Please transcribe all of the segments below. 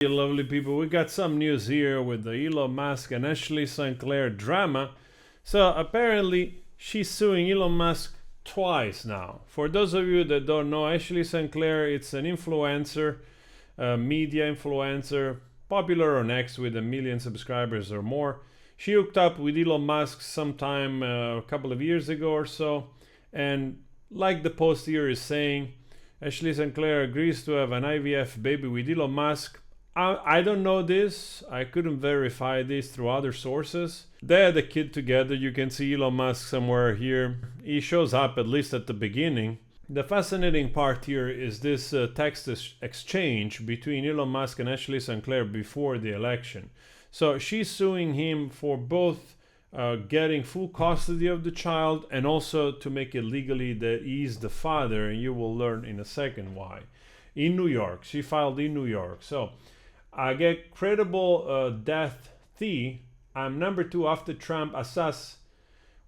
You lovely people, we got some news here with the Elon Musk and Ashley Sinclair drama. So apparently she's suing Elon Musk twice now. For those of you that don't know, Ashley Sinclair, it's an influencer, a media influencer, popular on X with 1 million subscribers or more. She hooked up with Elon Musk sometime a couple of years ago or so, and like the post here is saying, Ashley Sinclair agrees to have an IVF baby with Elon Musk. I don't know this. I couldn't verify this through other sources. They had a kid together. You can see Elon Musk somewhere here. He shows up at least at the beginning. The fascinating part here is this text exchange between Elon Musk and Ashley Sinclair before the election. So she's suing him for both getting full custody of the child and also to make it legally that he's the father, and you will learn in a second why. In New York. She filed in New York. So I get credible death T. I'm number 2 after Trump. Assas,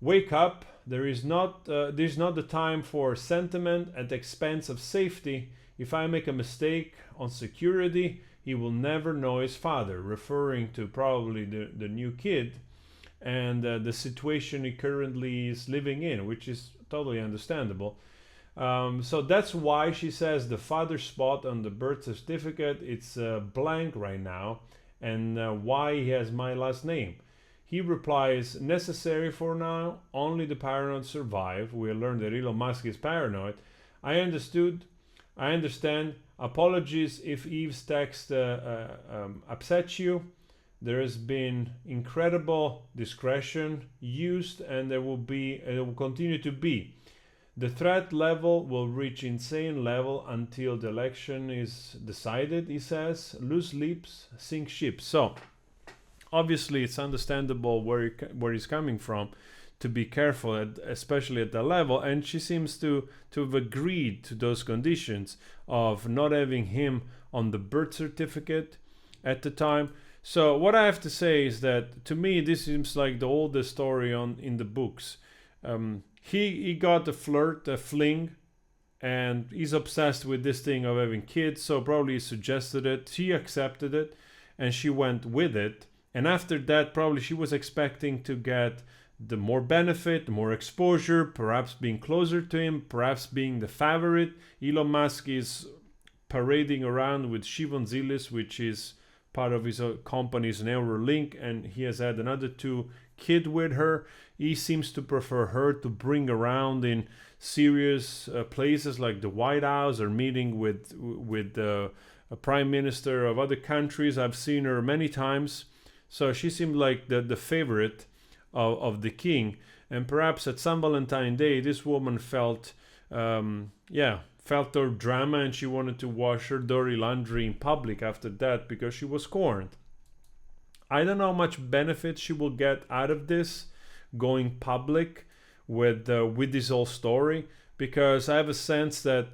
wake up. There's not the time for sentiment at the expense of safety. If I make a mistake on security, he will never know his father, referring to probably the new kid and the situation he currently is living in, which is totally understandable. So that's why she says the father spot on the birth certificate, it's blank right now, and why he has my last name. He replies, necessary for now, only the paranoid survive. We learned that Elon Musk is paranoid. I understand. Apologies if Eve's text upsets you. There has been incredible discretion used, and it will continue to be. The threat level will reach insane level until the election is decided, he says. Loose lips sink ships. So obviously it's understandable where he's coming from, to be careful, especially at that level. And she seems to have agreed to those conditions of not having him on the birth certificate at the time. So what I have to say is that to me this seems like the oldest story in the books. He got a flirt, a fling, and he's obsessed with this thing of having kids, so probably he suggested it, she accepted it, and she went with it. And after that, probably she was expecting to get the more benefit, more exposure, perhaps being closer to him, perhaps being the favorite. Elon Musk is parading around with Shivon Zilis, which is part of his company's Neuralink, and he has had another 2 kids with her. He seems to prefer her to bring around in serious places like the White House or meeting with a prime minister of other countries. I've seen her many times. So she seemed like the favorite of the king. And perhaps at some Valentine's Day, this woman felt her drama, and she wanted to wash her dirty laundry in public after that because she was scorned. I don't know how much benefit she will get out of this going public with this whole story, because I have a sense that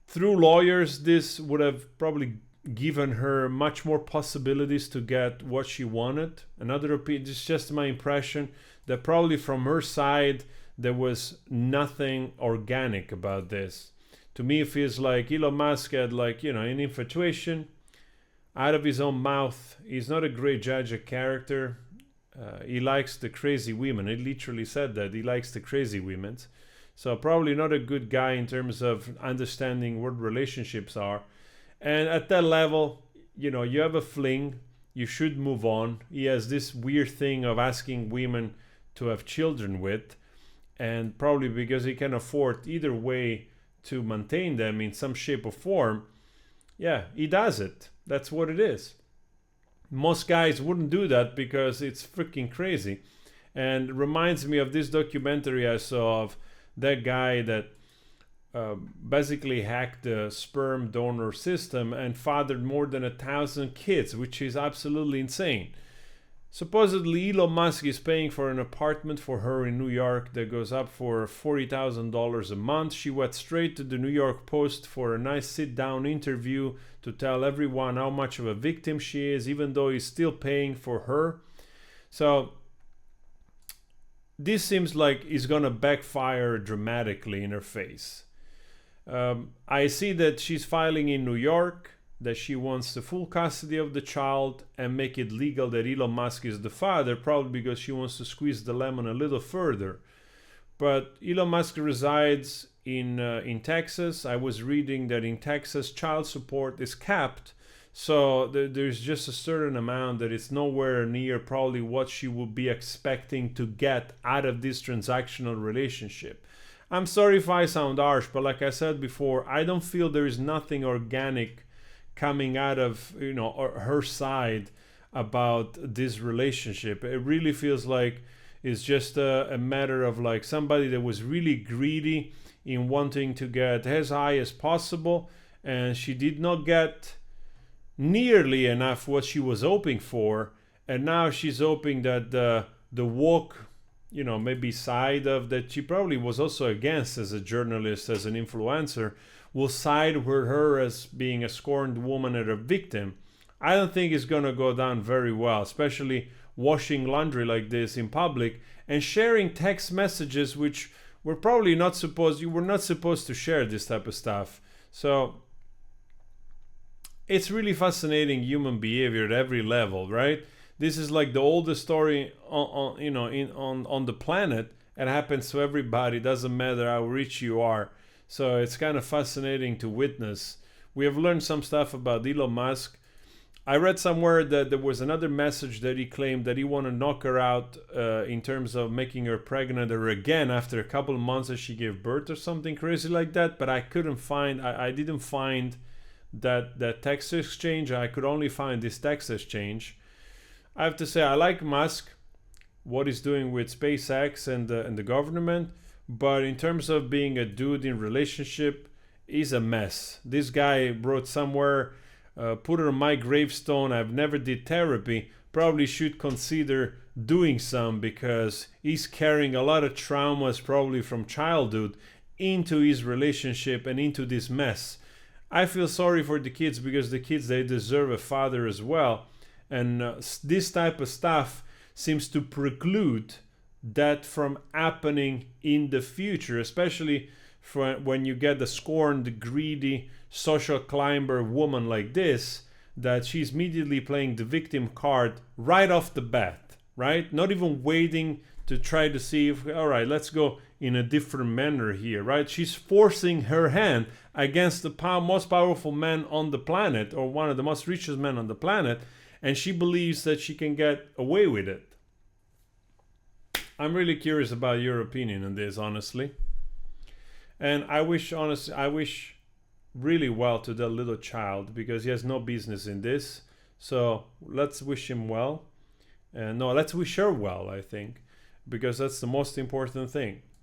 through lawyers this would have probably given her much more possibilities to get what she wanted. Another opinion, it's just my impression that probably from her side there was nothing organic about this. To me it feels like Elon Musk had an infatuation out of his own mouth. He's not a great judge of character. He likes the crazy women. He literally said that. He likes the crazy women. So probably not a good guy in terms of understanding what relationships are. And at that level, you have a fling, you should move on. He has this weird thing of asking women to have children with, and probably because he can afford either way to maintain them in some shape or form, he does it. That's what it is. Most guys wouldn't do that because it's freaking crazy. And it reminds me of this documentary I saw of that guy that basically hacked the sperm donor system and fathered more than 1,000 kids, which is absolutely insane. Supposedly Elon Musk is paying for an apartment for her in New York that goes up for $40,000 a month. She went straight to the New York Post for a nice sit-down interview to tell everyone how much of a victim she is, even though he's still paying for her. So this seems like it's gonna backfire dramatically in her face. I see that she's filing in New York. that she wants the full custody of the child and make it legal that Elon Musk is the father, probably because she wants to squeeze the lemon a little further. But Elon Musk resides in Texas. I was reading that in Texas, child support is capped. So there's just a certain amount that it's nowhere near probably what she would be expecting to get out of this transactional relationship. I'm sorry if I sound harsh, but like I said before, I don't feel there is nothing organic coming out of her side about this relationship. It really feels like it's just a matter of like somebody that was really greedy in wanting to get as high as possible, and she did not get nearly enough what she was hoping for, and now she's hoping that the woke maybe side of that she probably was also against as a journalist, as an influencer, will side with her as being a scorned woman and a victim. I don't think it's going to go down very well, especially washing laundry like this in public and sharing text messages which were probably not supposed, you were not supposed to share this type of stuff. So it's really fascinating human behavior at every level, right? This is like the oldest story on the planet. It happens to everybody. Doesn't matter how rich you are. So it's kind of fascinating to witness. We have learned some stuff about Elon Musk. I read somewhere that there was another message that he claimed that he wanted to knock her out in terms of making her pregnant or again after a couple of months that she gave birth or something crazy like that. But I couldn't find, I didn't find that text exchange. I could only find this text exchange. I have to say I like Musk, what he's doing with SpaceX and the government, but in terms of being a dude in relationship, he's a mess. This guy wrote somewhere, put it on my gravestone, I've never did therapy, probably should consider doing some because he's carrying a lot of traumas probably from childhood into his relationship and into this mess. I feel sorry for the kids because the kids, they deserve a father as well. And this type of stuff seems to preclude that from happening in the future, especially when you get a scorned, greedy, social climber woman like this, that she's immediately playing the victim card right off the bat, right? Not even waiting to try to see if, all right, let's go in a different manner here, right? She's forcing her hand against the most powerful man on the planet, or one of the most richest men on the planet, and she believes that she can get away with it. I'm really curious about your opinion on this, honestly. And I wish really well to that little child because he has no business in this. So let's wish him well. And no, let's wish her well, I think, because that's the most important thing.